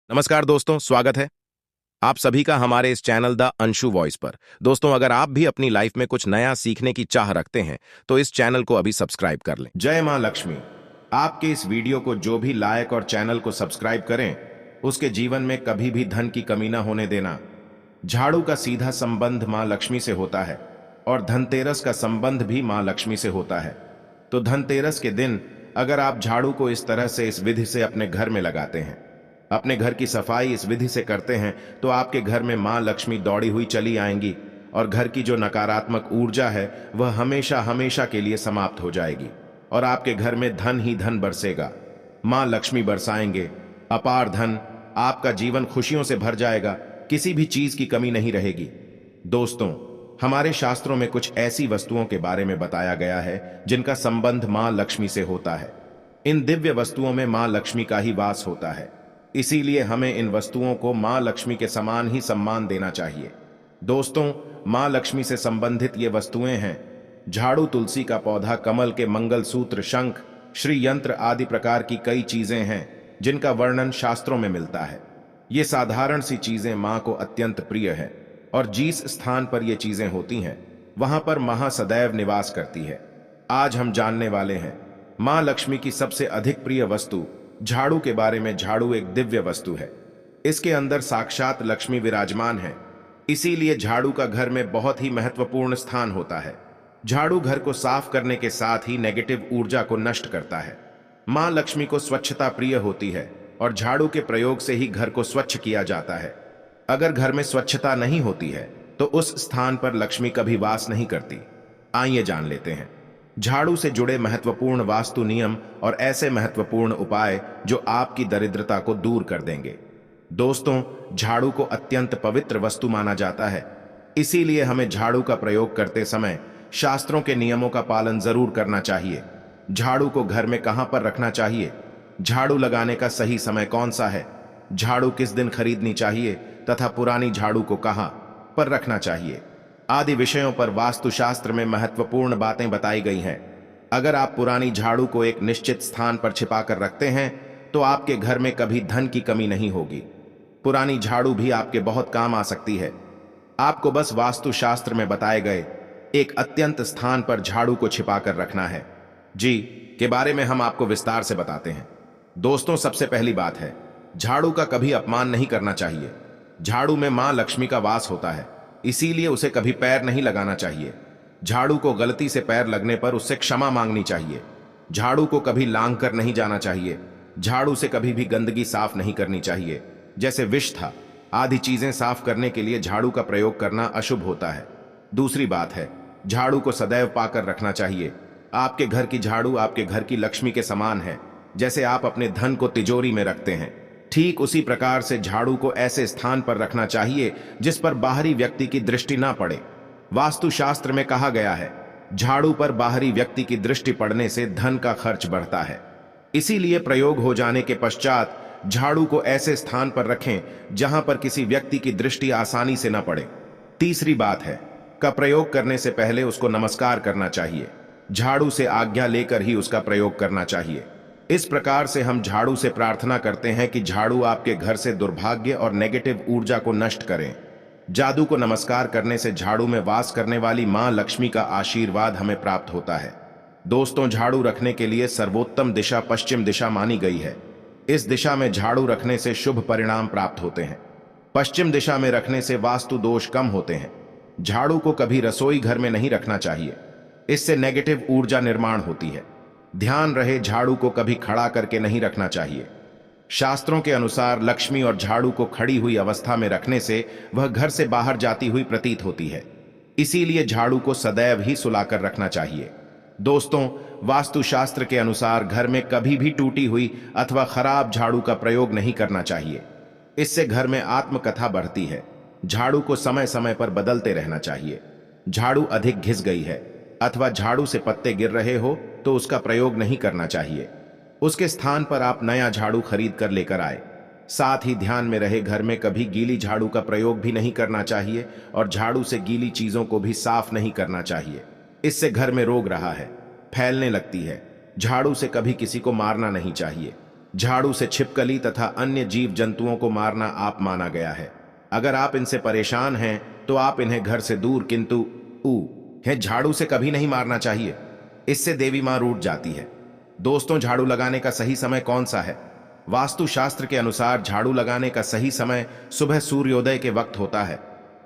नमस्कार दोस्तों, स्वागत है आप सभी का हमारे इस चैनल द अंशु वॉइस पर। दोस्तों, अगर आप भी अपनी लाइफ में कुछ नया सीखने की चाह रखते हैं तो इस चैनल को अभी सब्सक्राइब कर लें। जय मां लक्ष्मी। आपके इस वीडियो को जो भी लाइक और चैनल को सब्सक्राइब करें उसके जीवन में कभी भी धन की कमी ना होने देना। झाड़ू का सीधा संबंध मां लक्ष्मी से होता है और धनतेरस का संबंध भी मां लक्ष्मी से होता है। तो धनतेरस के दिन अगर आप झाड़ू को इस तरह से, इस विधि से अपने घर में लगाते हैं, अपने घर की सफाई इस विधि से करते हैं, तो आपके घर में मां लक्ष्मी दौड़ी हुई चली आएंगी और घर की जो नकारात्मक ऊर्जा है वह हमेशा हमेशा के लिए समाप्त हो जाएगी और आपके घर में धन ही धन बरसेगा। मां लक्ष्मी बरसाएंगे अपार धन, आपका जीवन खुशियों से भर जाएगा, किसी भी चीज की कमी नहीं रहेगी। दोस्तों, हमारे शास्त्रों में कुछ ऐसी वस्तुओं के बारे में बताया गया है जिनका संबंध मां लक्ष्मी से होता है। इन दिव्य वस्तुओं में मां लक्ष्मी का ही वास होता है, इसीलिए हमें इन वस्तुओं को मां लक्ष्मी के समान ही सम्मान देना चाहिए। दोस्तों, मां लक्ष्मी से संबंधित ये वस्तुएं हैं झाड़ू, तुलसी का पौधा, कमल के मंगल सूत्र, शंख, श्री यंत्र आदि प्रकार की कई चीजें हैं जिनका वर्णन शास्त्रों में मिलता है। ये साधारण सी चीजें मां को अत्यंत प्रिय है और जिस स्थान पर ये चीजें होती हैं वहां पर मां सदैव निवास करती है। आज हम जानने वाले हैं मां लक्ष्मी की सबसे अधिक प्रिय वस्तु झाड़ू के बारे में। झाड़ू एक दिव्य वस्तु है, इसके अंदर साक्षात लक्ष्मी विराजमान है, इसीलिए झाड़ू का घर में बहुत ही महत्वपूर्ण स्थान होता है। झाड़ू घर को साफ करने के साथ ही नेगेटिव ऊर्जा को नष्ट करता है। मां लक्ष्मी को स्वच्छता प्रिय होती है और झाड़ू के प्रयोग से ही घर को स्वच्छ किया जाता है। अगर घर में स्वच्छता नहीं होती है तो उस स्थान पर लक्ष्मी कभी वास नहीं करती। आइए जान लेते हैं झाड़ू से जुड़े महत्वपूर्ण वास्तु नियम और ऐसे महत्वपूर्ण उपाय जो आपकी दरिद्रता को दूर कर देंगे। दोस्तों, झाड़ू को अत्यंत पवित्र वस्तु माना जाता है, इसीलिए हमें झाड़ू का प्रयोग करते समय शास्त्रों के नियमों का पालन जरूर करना चाहिए। झाड़ू को घर में कहां पर रखना चाहिए, झाड़ू लगाने का सही समय कौन सा है, झाड़ू किस दिन खरीदनी चाहिए तथा पुरानी झाड़ू को कहां पर रखना चाहिए आदि विषयों पर वास्तुशास्त्र में महत्वपूर्ण बातें बताई गई हैं। अगर आप पुरानी झाड़ू को एक निश्चित स्थान पर छिपाकर रखते हैं तो आपके घर में कभी धन की कमी नहीं होगी। पुरानी झाड़ू भी आपके बहुत काम आ सकती है। आपको बस वास्तुशास्त्र में बताए गए एक अत्यंत स्थान पर झाड़ू को छिपाकर रखना है। जी के बारे में हम आपको विस्तार से बताते हैं। दोस्तों, सबसे पहली बात है झाड़ू का कभी अपमान नहीं करना चाहिए। झाड़ू में मां लक्ष्मी का वास होता है, इसीलिए उसे कभी पैर नहीं लगाना चाहिए। झाड़ू को गलती से पैर लगने पर उससे क्षमा मांगनी चाहिए। झाड़ू को कभी लांग कर नहीं जाना चाहिए। झाड़ू से कभी भी गंदगी साफ नहीं करनी चाहिए, जैसे विष था आदि चीजें साफ करने के लिए झाड़ू का प्रयोग करना अशुभ होता है। दूसरी बात है झाड़ू को सदैव पाकर रखना चाहिए। आपके घर की झाड़ू आपके घर की लक्ष्मी के समान है। जैसे आप अपने धन को तिजोरी में रखते हैं, ठीक उसी प्रकार से झाड़ू को ऐसे स्थान पर रखना चाहिए जिस पर बाहरी व्यक्ति की दृष्टि ना पड़े। वास्तुशास्त्र में कहा गया है झाड़ू पर बाहरी व्यक्ति की दृष्टि पड़ने से धन का खर्च बढ़ता है, इसीलिए प्रयोग हो जाने के पश्चात झाड़ू को ऐसे स्थान पर रखें जहां पर किसी व्यक्ति की दृष्टि आसानी से न पड़े। तीसरी बात है का प्रयोग करने से पहले उसको नमस्कार करना चाहिए। झाड़ू से आज्ञा लेकर ही उसका प्रयोग करना चाहिए। इस प्रकार से हम झाड़ू से प्रार्थना करते हैं कि झाड़ू आपके घर से दुर्भाग्य और नेगेटिव ऊर्जा को नष्ट करें। जादू को नमस्कार करने से झाड़ू में वास करने वाली मां लक्ष्मी का आशीर्वाद हमें प्राप्त होता है। दोस्तों, झाड़ू रखने के लिए सर्वोत्तम दिशा पश्चिम दिशा मानी गई है। इस दिशा में झाड़ू रखने से शुभ परिणाम प्राप्त होते हैं। पश्चिम दिशा में रखने से वास्तु दोष कम होते हैं। झाड़ू को कभी रसोई घर में नहीं रखना चाहिए, इससे नेगेटिव ऊर्जा निर्माण होती है। ध्यान रहे झाड़ू को कभी खड़ा करके नहीं रखना चाहिए। शास्त्रों के अनुसार लक्ष्मी और झाड़ू को खड़ी हुई अवस्था में रखने से वह घर से बाहर जाती हुई प्रतीत होती है, इसीलिए झाड़ू को सदैव ही सुलाकर रखना चाहिए। दोस्तों, वास्तुशास्त्र के अनुसार घर में कभी भी टूटी हुई अथवा खराब झाड़ू का प्रयोग नहीं करना चाहिए, इससे घर में आत्मकथा बढ़ती है। झाड़ू को समय समय पर बदलते रहना चाहिए। झाड़ू अधिक घिस गई है अथवा झाड़ू से पत्ते गिर रहे हो तो उसका प्रयोग नहीं करना चाहिए। उसके स्थान पर आप नया झाड़ू खरीद कर लेकर आए। साथ ही ध्यान में रहे घर में कभी गीली झाड़ू का प्रयोग भी नहीं करना चाहिए और झाड़ू से गीली चीजों को भी साफ नहीं करना चाहिए, इससे घर में रोग रहा है फैलने लगती है। झाड़ू से कभी किसी को मारना नहीं चाहिए। झाड़ू से छिपकली तथा अन्य जीव जंतुओं को मारना आप माना गया है। अगर आप इनसे परेशान हैं तो आप इन्हें घर से दूर किंतु है झाड़ू से कभी नहीं मारना चाहिए, इससे देवी मां रूठ जाती है। दोस्तों, झाड़ू लगाने का सही समय कौन सा है? वास्तु शास्त्र के अनुसार झाड़ू लगाने का सही समय सुबह सूर्योदय के वक्त होता है।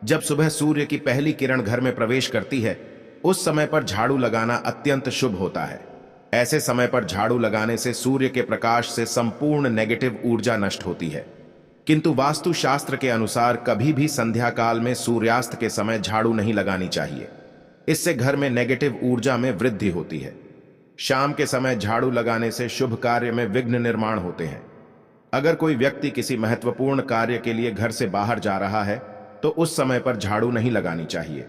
जब सुबह सूर्य की पहली किरण घर में प्रवेश करती है, उस समय पर झाड़ू लगाना अत्यंत शुभ होता है। ऐसे समय पर झाड़ू लगाने से सूर्य के प्रकाश से संपूर्ण नेगेटिव ऊर्जा नष्ट होती है। किंतु वास्तु शास्त्र के अनुसार कभी भी संध्या काल में सूर्यास्त के समय झाड़ू नहीं लगानी चाहिए, इससे घर में नेगेटिव ऊर्जा में वृद्धि होती है। शाम के समय झाड़ू लगाने से शुभ कार्य में विघ्न निर्माण होते हैं। अगर कोई व्यक्ति किसी महत्वपूर्ण कार्य के लिए घर से बाहर जा रहा है तो उस समय पर झाड़ू नहीं लगानी चाहिए।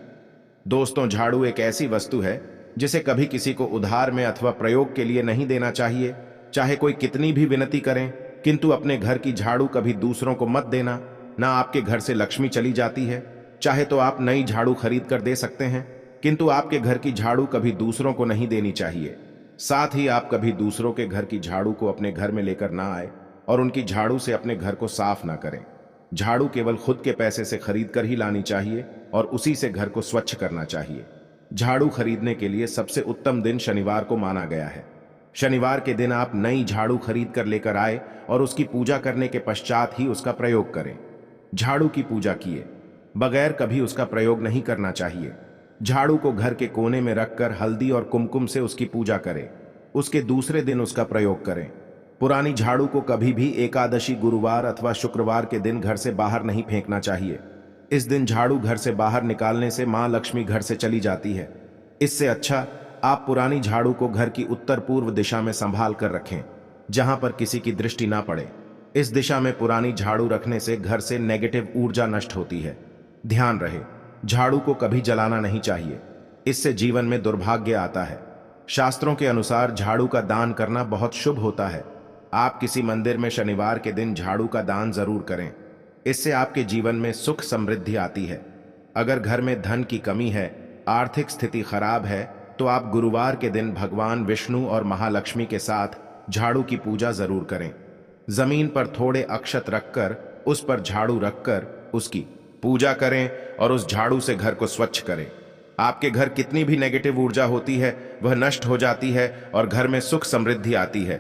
दोस्तों, झाड़ू एक ऐसी वस्तु है जिसे कभी किसी को उधार में अथवा प्रयोग के लिए नहीं देना चाहिए। चाहे कोई कितनी भी विनती करें, किंतु अपने घर की झाड़ू कभी दूसरों को मत देना, ना आपके घर से लक्ष्मी चली जाती है। चाहे तो आप नई झाड़ू खरीद कर दे सकते हैं, किंतु आपके घर की झाड़ू कभी दूसरों को नहीं देनी चाहिए। साथ ही आप कभी दूसरों के घर की झाड़ू को अपने घर में लेकर ना आए और उनकी झाड़ू से अपने घर को साफ ना करें। झाड़ू केवल खुद के पैसे से खरीद कर ही लानी चाहिए और उसी से घर को स्वच्छ करना चाहिए। झाड़ू खरीदने के लिए सबसे उत्तम दिन शनिवार को माना गया है। शनिवार के दिन आप नई झाड़ू खरीद कर लेकर आए और उसकी पूजा करने के पश्चात ही उसका प्रयोग करें। झाड़ू की पूजा किए बगैर कभी उसका प्रयोग नहीं करना चाहिए। झाड़ू को घर के कोने में रखकर हल्दी और कुमकुम से उसकी पूजा करें। उसके दूसरे दिन उसका प्रयोग करें। पुरानी झाड़ू को कभी भी एकादशी, गुरुवार अथवा शुक्रवार के दिन घर से बाहर नहीं फेंकना चाहिए। इस दिन झाड़ू घर से बाहर निकालने से मां लक्ष्मी घर से चली जाती है। इससे अच्छा आप पुरानी झाड़ू को घर की उत्तर पूर्व दिशा में संभाल कर रखें, जहां पर किसी की दृष्टि ना पड़े। इस दिशा में पुरानी झाड़ू रखने से घर से नेगेटिव ऊर्जा नष्ट होती है। ध्यान रहे, झाड़ू को कभी जलाना नहीं चाहिए, इससे जीवन में दुर्भाग्य आता है। शास्त्रों के अनुसार झाड़ू का दान करना बहुत शुभ होता है। आप किसी मंदिर में शनिवार के दिन झाड़ू का दान जरूर करें, इससे आपके जीवन में सुख समृद्धि आती है। अगर घर में धन की कमी है, आर्थिक स्थिति खराब है, तो आप गुरुवार के दिन भगवान विष्णु और महालक्ष्मी के साथ झाड़ू की पूजा जरूर करें। जमीन पर थोड़े अक्षत रखकर उस पर झाड़ू रखकर उसकी पूजा करें और उस झाड़ू से घर को स्वच्छ करें। आपके घर कितनी भी नेगेटिव ऊर्जा होती है वह नष्ट हो जाती है और घर में सुख समृद्धि आती है।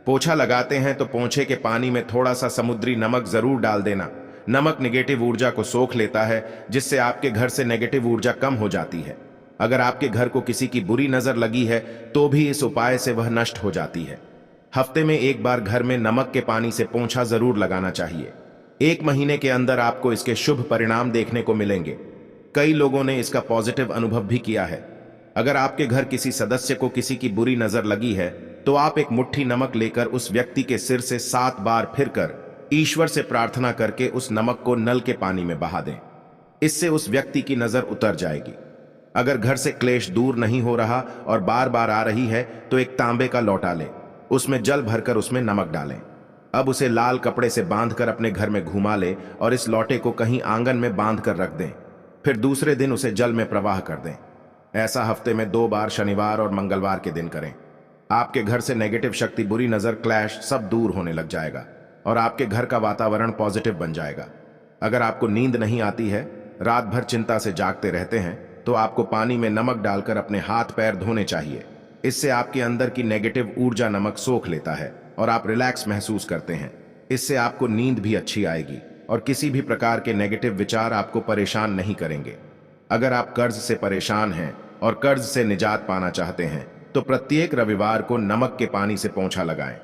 पोछा लगाते हैं तो पोछे के पानी में थोड़ा सा समुद्री नमक जरूर डाल देना। नमक नेगेटिव ऊर्जा को सोख लेता है, जिससे आपके घर से नेगेटिव ऊर्जा कम हो जाती है। अगर आपके घर को किसी की बुरी नजर लगी है तो भी इस उपाय से वह नष्ट हो जाती है। हफ्ते में एक बार घर में नमक के पानी से पोंछा जरूर लगाना चाहिए। 1 महीने के अंदर आपको इसके शुभ परिणाम देखने को मिलेंगे। कई लोगों ने इसका पॉजिटिव अनुभव भी किया है। अगर आपके घर किसी सदस्य को किसी की बुरी नजर लगी है तो आप एक मुट्ठी नमक लेकर उस व्यक्ति के सिर से 7 बार फिरकर ईश्वर से प्रार्थना करके उस नमक को नल के पानी में बहा दें। इससे उस व्यक्ति की नजर उतर जाएगी। अगर घर से क्लेश दूर नहीं हो रहा और बार बार आ रही है तो एक तांबे का लोटा लें, उसमें जल भरकर उसमें नमक डालें। अब उसे लाल कपड़े से बांधकर अपने घर में घुमा लें और इस लोटे को कहीं आंगन में बांध कर रख दें। फिर दूसरे दिन उसे जल में प्रवाह कर दें। ऐसा हफ्ते में 2 बार शनिवार और मंगलवार के दिन करें। आपके घर से नेगेटिव शक्ति, बुरी नजर, क्लैश सब दूर होने लग जाएगा और आपके घर का वातावरण पॉजिटिव बन जाएगा। अगर आपको नींद नहीं आती है, रात भर चिंता से जागते रहते हैं, तो आपको पानी में नमक डालकर अपने हाथ पैर धोने चाहिए। इससे आपके अंदर की नेगेटिव ऊर्जा नमक सोख लेता है और आप रिलैक्स महसूस करते हैं। इससे आपको नींद भी अच्छी आएगी और किसी भी प्रकार के नेगेटिव विचार आपको परेशान नहीं करेंगे। अगर आप कर्ज से परेशान हैं और कर्ज से निजात पाना चाहते हैं तो प्रत्येक रविवार को नमक के पानी से पोंछा लगाएं।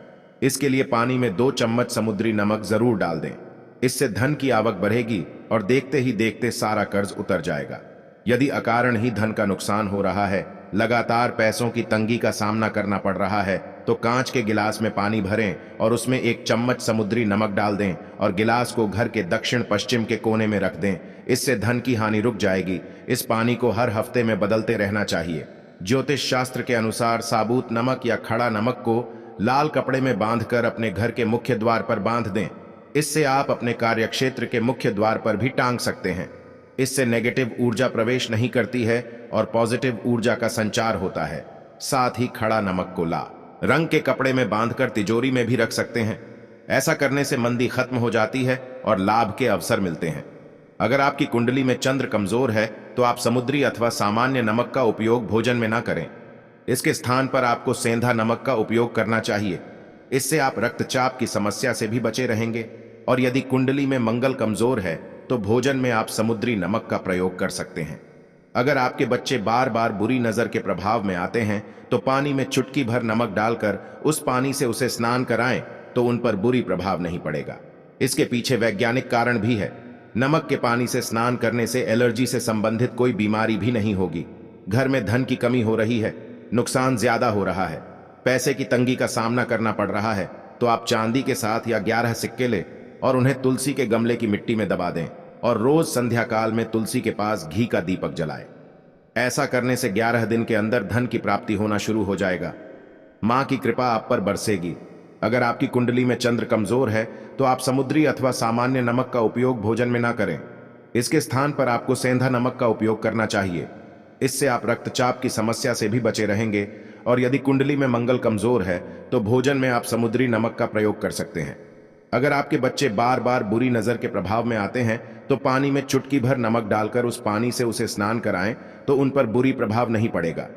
इसके लिए पानी में 2 चम्मच समुद्री नमक जरूर डाल दें। इससे धन की आवक बढ़ेगी और देखते ही देखते सारा कर्ज उतर जाएगा। यदि अकारण ही धन का नुकसान हो रहा है, लगातार पैसों की तंगी का सामना करना पड़ रहा है, तो कांच के गिलास में पानी भरें और उसमें 1 चम्मच समुद्री नमक डाल दें और गिलास को घर के दक्षिण पश्चिम के कोने में रख दें। इससे धन की हानि रुक जाएगी। इस पानी को हर हफ्ते में बदलते रहना चाहिए। ज्योतिष शास्त्र के अनुसार साबुत नमक या खड़ा नमक को लाल कपड़े में बांधकर अपने घर के मुख्य द्वार पर बांध दें। इससे आप अपने कार्यक्षेत्र के मुख्य द्वार पर भी टांग सकते हैं। इससे नेगेटिव ऊर्जा प्रवेश नहीं करती है और पॉजिटिव ऊर्जा का संचार होता है। साथ ही खड़ा नमक को रंग के कपड़े में बांधकर तिजोरी में भी रख सकते हैं। ऐसा करने से मंदी खत्म हो जाती है और लाभ के अवसर मिलते हैं। अगर आपकी कुंडली में चंद्र कमजोर है तो आप समुद्री अथवा सामान्य नमक का उपयोग भोजन में ना करें। इसके स्थान पर आपको सेंधा नमक का उपयोग करना चाहिए। इससे आप रक्तचाप की समस्या से भी बचे रहेंगे। और यदि कुंडली में मंगल कमजोर है तो भोजन में आप समुद्री नमक का प्रयोग कर सकते हैं। अगर आपके बच्चे बार बार बुरी नजर के प्रभाव में आते हैं तो पानी में चुटकी भर नमक डालकर उस पानी से उसे स्नान कराएं तो उन पर बुरी प्रभाव नहीं पड़ेगा। इसके पीछे वैज्ञानिक कारण भी है। नमक के पानी से स्नान करने से एलर्जी से संबंधित कोई बीमारी भी नहीं होगी। घर में धन की कमी हो रही है, नुकसान ज्यादा हो रहा है, पैसे की तंगी का सामना करना पड़ रहा है, तो आप चांदी के साथ या 11 सिक्के ले और उन्हें तुलसी के गमले की मिट्टी में दबा दें और रोज संध्या काल में तुलसी के पास घी का दीपक जलाएं। ऐसा करने से 11 दिन के अंदर धन की प्राप्ति होना शुरू हो जाएगा। मां की कृपा आप पर बरसेगी। अगर आपकी कुंडली में चंद्र कमजोर है तो आप समुद्री अथवा सामान्य नमक का उपयोग भोजन में ना करें। इसके स्थान पर आपको सेंधा नमक का उपयोग करना चाहिए। इससे आप रक्तचाप की समस्या से भी बचे रहेंगे। और यदि कुंडली में मंगल कमजोर है तो भोजन में आप समुद्री नमक का प्रयोग कर सकते हैं। अगर आपके बच्चे बार बार बुरी नजर के प्रभाव में आते हैं तो पानी में चुटकी भर नमक डालकर उस पानी से उसे स्नान कराएं तो उन पर बुरी प्रभाव नहीं पड़ेगा।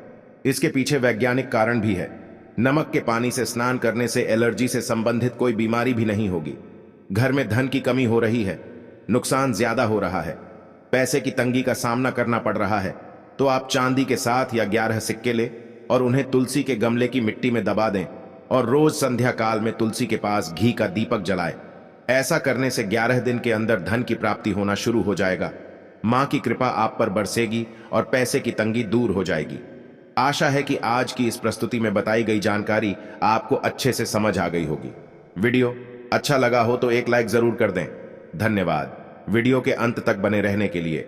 इसके पीछे वैज्ञानिक कारण भी है। नमक के पानी से स्नान करने से एलर्जी से संबंधित कोई बीमारी भी नहीं होगी। घर में धन की कमी हो रही है, नुकसान ज्यादा हो रहा है, पैसे की तंगी का सामना करना पड़ रहा है, तो आप चांदी के साथ या 11 सिक्के ले और उन्हें तुलसी के गमले की मिट्टी में दबा दें और रोज संध्या काल में तुलसी के पास घी का दीपक जलाएं। ऐसा करने से 11 दिन के अंदर धन की प्राप्ति होना शुरू हो जाएगा। मां की कृपा आप पर बरसेगी और पैसे की तंगी दूर हो जाएगी। आशा है कि आज की इस प्रस्तुति में बताई गई जानकारी आपको अच्छे से समझ आ गई होगी। वीडियो अच्छा लगा हो तो एक लाइक जरूर कर दें। धन्यवाद वीडियो के अंत तक बने रहने के लिए।